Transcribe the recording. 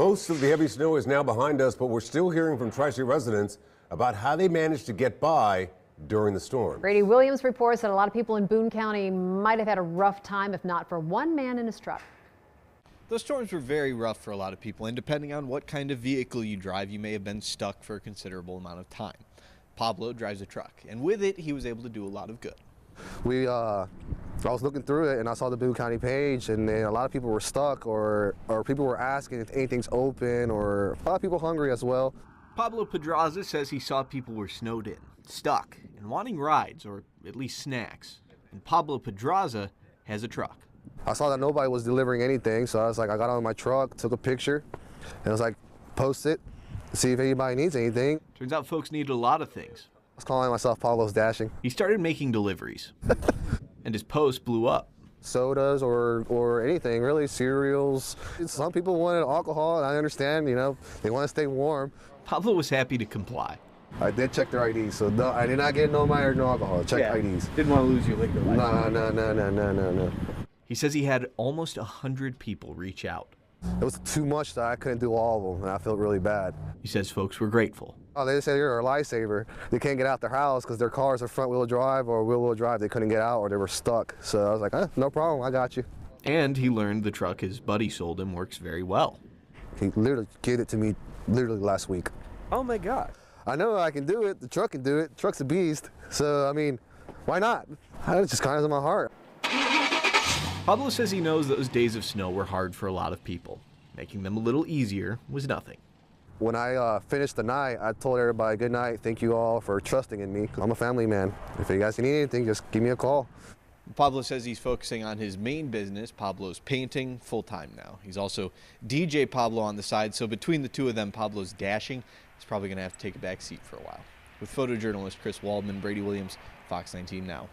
Most of the heavy snow is now behind us, but we're still hearing from Tri-State residents about how they managed to get by during the storm. Brady Williams reports that a lot of people in Boone County might have had a rough time if not for one man in his truck. Those storms were very rough for a lot of people, and depending on what kind of vehicle you drive, you may have been stuck for a considerable amount of time. Pablo drives a truck, and with it, he was able to do a lot of good. I was looking through it and I saw the Boone County page, and then a lot of people were stuck or people were asking if anything's open, or a lot of people hungry as well. Pablo Pedraza says he saw people were snowed in, stuck, and wanting rides or at least snacks. And Pablo Pedraza has a truck. I saw that nobody was delivering anything, so I was like, I got on my truck, took a picture, and I was like, post it, see if anybody needs anything. Turns out folks needed a lot of things. I was calling myself Pablo's Dashing. He started making deliveries, and his post blew up. Sodas or anything, really, cereals. Some people wanted alcohol, and I understand, they want to stay warm. Pablo was happy to comply. I did check their IDs, so no, I did not get no money or no alcohol. Check IDs. Didn't want to lose your liquor license. No. He says he had almost 100 people reach out. It was too much that I couldn't do all of them, and I felt really bad. He says folks were grateful. Oh, they said you're a lifesaver. They can't get out their house because their cars are front-wheel drive or wheel-wheel drive. They couldn't get out or they were stuck. So I was like, no problem, I got you. And he learned the truck his buddy sold him works very well. He literally gave it to me last week. Oh my God. I know I can do it. The truck can do it. The truck's a beast. So, I mean, why not? It just kind of in my heart. Pablo says he knows those days of snow were hard for a lot of people. Making them a little easier was nothing. When I finished the night, I told everybody, good night, thank you all for trusting in me. I'm a family man. If you guys need anything, just give me a call. Pablo says he's focusing on his main business, Pablo's painting, full-time now. He's also DJ Pablo on the side, so between the two of them, Pablo's dashing. He's probably going to have to take a back seat for a while. With photojournalist Chris Waldman, Brady Williams, Fox 19 Now.